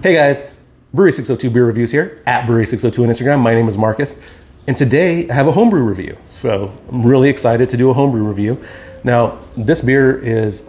Hey guys, Brewery 602 Beer Reviews here, at Brewery 602 on Instagram. My name is Marcus, and today I have a homebrew review. So I'm really excited to do a homebrew review. Now, this beer is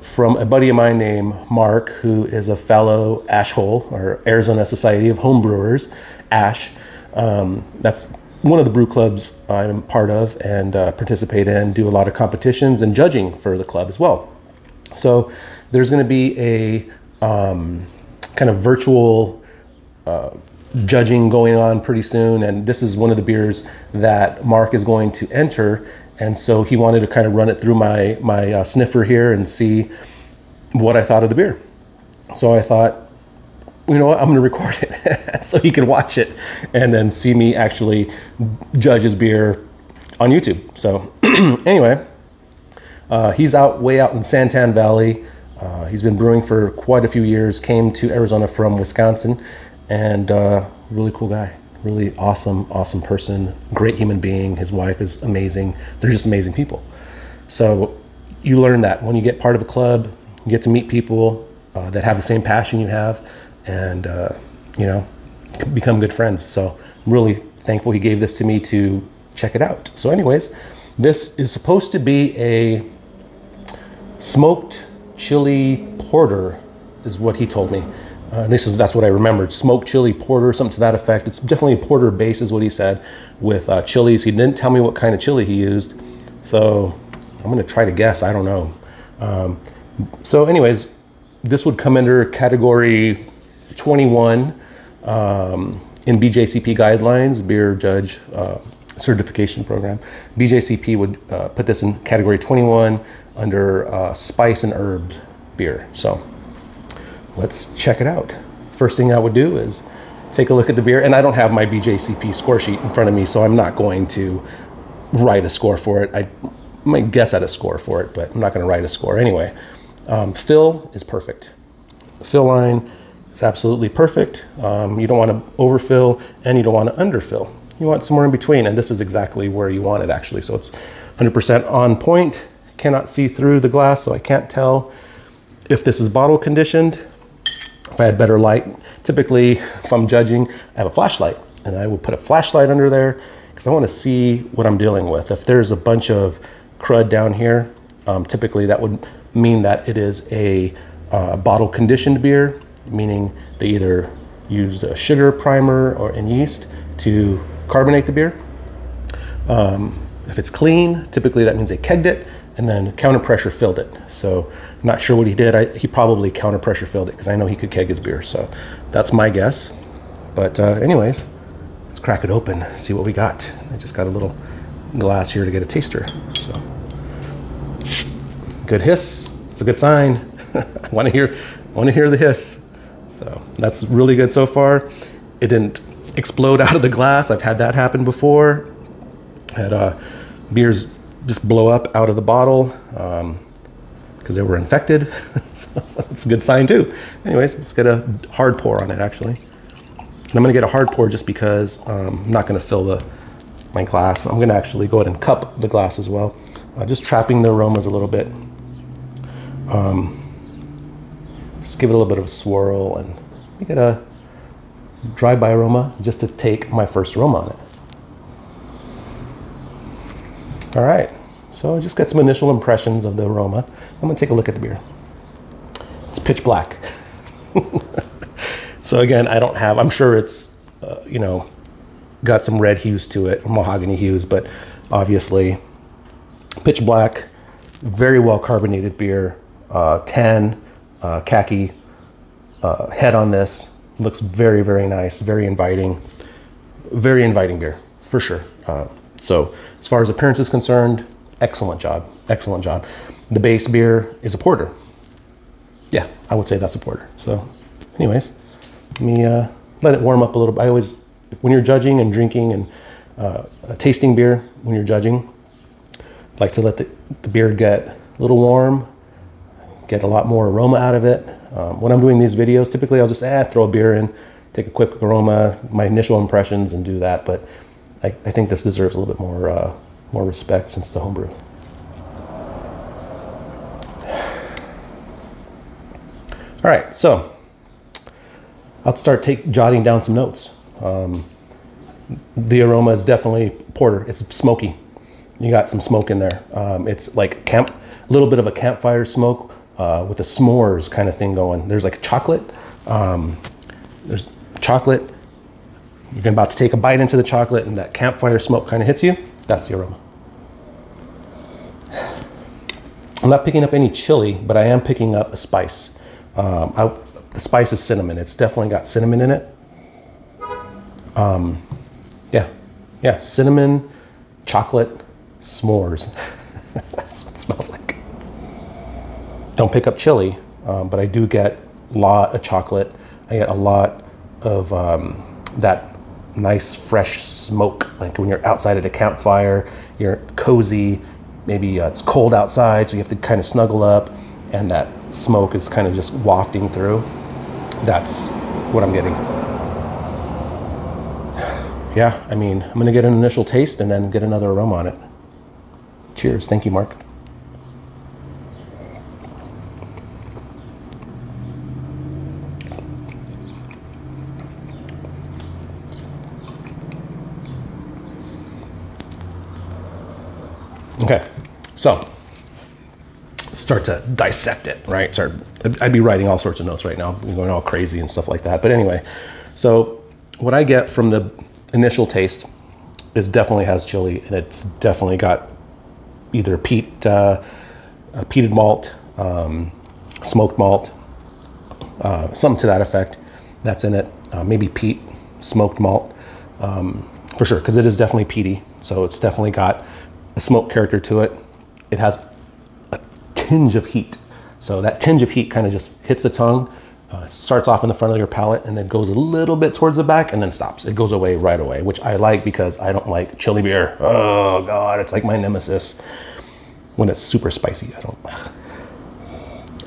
from a buddy of mine named Mark, who is a fellow ASHHOLE, or Arizona Society of Homebrewers, ASH. That's one of the brew clubs I'm part of and participate in, do a lot of competitions and judging for the club as well. So there's going to be a kind of virtual judging going on pretty soon, and this is one of the beers that Mark is going to enter, and so he wanted to kind of run it through my sniffer here and see what I thought of the beer. So I thought, you know what, I'm going to record it so he can watch it and then see me actually judge his beer on YouTube. So anyway, he's way out in Santan Valley. He's been brewing for quite a few years, came to Arizona from Wisconsin, and really cool guy, really awesome person, great human being. His wife is amazing. They're just amazing people. So you learn that when you get part of a club, you get to meet people that have the same passion you have, and you know, become good friends. So I'm really thankful he gave this to me to check it out. So anyways, this is supposed to be a smoked chili porter is what he told me. That's what I remembered. Smoked chili porter, something to that effect. It's definitely a porter base is what he said, with chilies. He didn't tell me what kind of chili he used, so I'm gonna try to guess. I don't know. So anyways, this would come under category 21 in BJCP guidelines, beer judge certification program. BJCP would put this in category 21 under spice and herbs beer. So let's check it out. First thing I would do is take a look at the beer, and I don't have my BJCP score sheet in front of me, so I'm not going to write a score for it. I might guess at a score for it, but I'm not going to write a score anyway. Fill is perfect. The fill line is absolutely perfect. You don't want to overfill and you don't want to underfill. You want somewhere in between, and this is exactly where you want it actually. So it's 100% on point. Cannot see through the glass, so I can't tell if this is bottle conditioned. If I had better light, typically if I'm judging, I have a flashlight, and I will put a flashlight under there because I want to see what I'm dealing with. If there's a bunch of crud down here, typically that would mean that it is a bottle conditioned beer, meaning they either used a sugar primer or in yeast to carbonate the beer. If it's clean, typically that means they kegged it and then counter pressure filled it. So I'm not sure what he did. He probably counter pressure filled it because I know he could keg his beer. So that's my guess. But anyways, let's crack it open, see what we got. I just got a little glass here to get a taster. So good hiss. It's a good sign. I want to hear the hiss. So that's really good so far. It didn't explode out of the glass. I've had that happen before. Had beers just blow up out of the bottle because they were infected. So that's a good sign too. Anyways, let's get a hard pour on it actually. And I'm gonna get a hard pour just because I'm not gonna fill my glass. I'm gonna actually go ahead and cup the glass as well. Just trapping the aromas a little bit. Just give it a little bit of a swirl and get a drive-by aroma just to take my first aroma on it. All right, so just get some initial impressions of the aroma. I'm gonna take a look at the beer. It's pitch black. So again, I'm sure it's, you know, got some red hues to it, or mahogany hues, but obviously pitch black, very well carbonated beer, tan, khaki head on this. Looks very, very nice, very inviting beer, for sure. So as far as appearance is concerned, excellent job. The base beer is a porter. Yeah, I would say that's a porter. So anyways, let me let it warm up a little bit. I always, when you're judging and drinking and tasting beer, when you're judging, I like to let the beer get a little warm, get a lot more aroma out of it. When I'm doing these videos, typically I'll just throw a beer in, take a quick aroma, my initial impressions, and do that. But I think this deserves a little bit more respect since the homebrew. All right, so I'll start jotting down some notes. The aroma is definitely porter. It's smoky. You got some smoke in there. It's like a little bit of a campfire smoke with a s'mores kind of thing going. There's like chocolate. There's chocolate. You're about to take a bite into the chocolate and that campfire smoke kind of hits you. That's the aroma. I'm not picking up any chili, but I am picking up a spice. The spice is cinnamon. It's definitely got cinnamon in it. Yeah, cinnamon, chocolate, s'mores. That's what it smells like. Don't pick up chili, but I do get a lot of chocolate. I get a lot of that nice fresh smoke, like when you're outside at a campfire, you're cozy, maybe it's cold outside, so you have to kind of snuggle up, and that smoke is kind of just wafting through. That's what I'm getting. Yeah, I mean, I'm gonna get an initial taste and then get another aroma on it. Cheers. Thank you, Mark. Okay, so let's start to dissect it, right? I'd be writing all sorts of notes right now, going all crazy and stuff like that. But anyway, so what I get from the initial taste is definitely has chili, and it's definitely got either peated malt, smoked malt, something to that effect that's in it. Maybe peat, smoked malt, for sure, because it is definitely peaty. So it's definitely got a smoke character to it. It has a tinge of heat. So that tinge of heat kind of just hits the tongue, starts off in the front of your palate, and then goes a little bit towards the back and then stops. It goes away right away, which I like because I don't like chili beer. Oh God, it's like my nemesis when it's super spicy.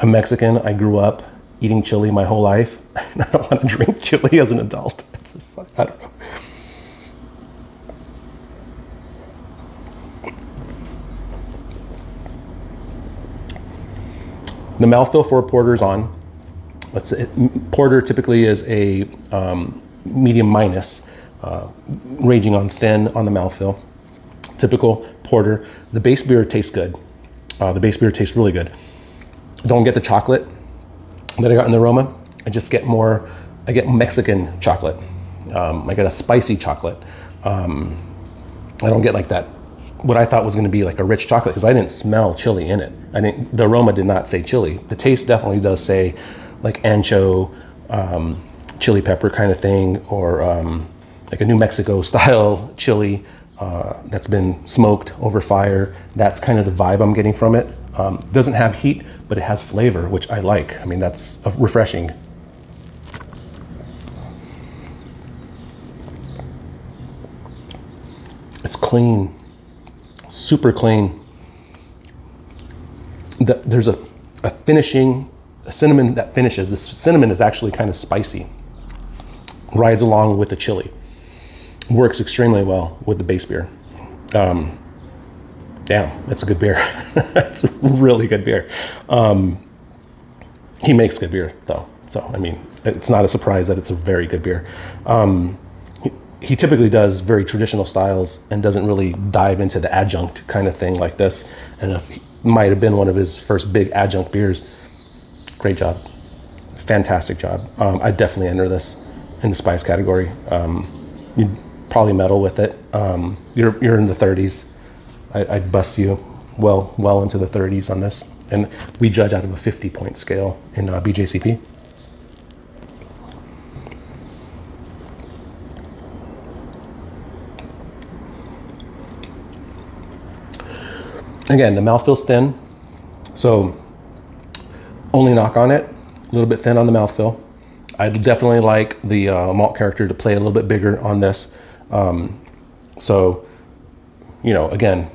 I'm Mexican. I grew up eating chili my whole life. I don't want to drink chili as an adult. It's just like, I don't know. The mouthfeel for a porter is on. Porter typically is a medium minus, ranging on thin on the mouthfeel. Typical porter. The base beer tastes good. The base beer tastes really good. I don't get the chocolate that I got in the aroma. I get Mexican chocolate. I get a spicy chocolate. I don't get like that, what I thought was going to be like a rich chocolate, because I didn't smell chili in it. The aroma did not say chili. The taste definitely does say like ancho, chili pepper kind of thing, or like a New Mexico style chili that's been smoked over fire. That's kind of the vibe I'm getting from it. Doesn't have heat, but it has flavor, which I like. I mean, that's refreshing. It's clean, super clean. There's a finishing, a cinnamon that finishes. This cinnamon is actually kind of spicy. Rides along with the chili. Works extremely well with the base beer. Damn, that's a good beer. That's a really good beer. He makes good beer though. So, I mean, it's not a surprise that it's a very good beer. He typically does very traditional styles and doesn't really dive into the adjunct kind of thing like this. And it might have been one of his first big adjunct beers. Great job. Fantastic job. I'd definitely enter this in the spice category. You'd probably meddle with it. You're in the 30s. I'd bust you well into the 30s on this. And we judge out of a 50-point scale in BJCP. Again, the mouthfeel's thin, so only knock on it, a little bit thin on the mouthfeel. I'd definitely like the malt character to play a little bit bigger on this. So, you know, again,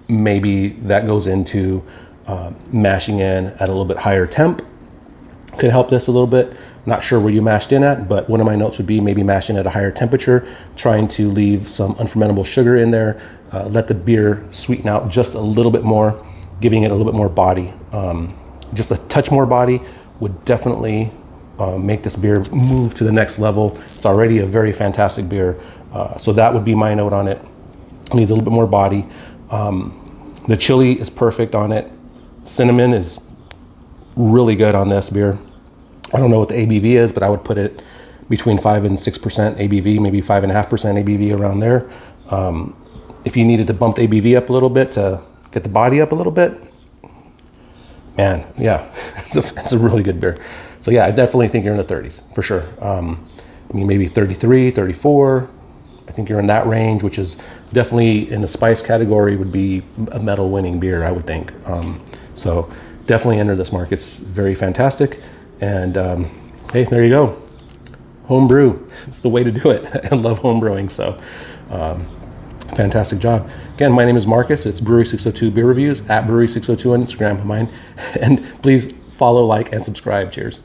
maybe that goes into mashing in at a little bit higher temp. Could help this a little bit. Not sure where you mashed in at, but one of my notes would be maybe mashing at a higher temperature, trying to leave some unfermentable sugar in there, let the beer sweeten out just a little bit more, giving it a little bit more body. Just a touch more body would definitely make this beer move to the next level. It's already a very fantastic beer. So that would be my note on it. It needs a little bit more body. The chili is perfect on it. Cinnamon is really good on this beer. I don't know what the ABV is, but I would put it between 5 and 6% ABV, maybe 5.5% ABV around there. If you needed to bump the ABV up a little bit to get the body up a little bit, man, yeah, it's a really good beer. So yeah, I definitely think you're in the 30s for sure. I mean, maybe 33, 34. I think you're in that range, which is definitely in the spice category would be a medal winning beer, I would think. So definitely enter this market. It's very fantastic. And hey, there you go. Homebrew, it's the way to do it. I love home brewing, so fantastic job. Again, my name is Marcus. It's Brewery 602 Beer Reviews, at Brewery 602 on Instagram of mine. And please follow, like, and subscribe. Cheers.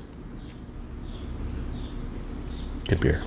Good beer.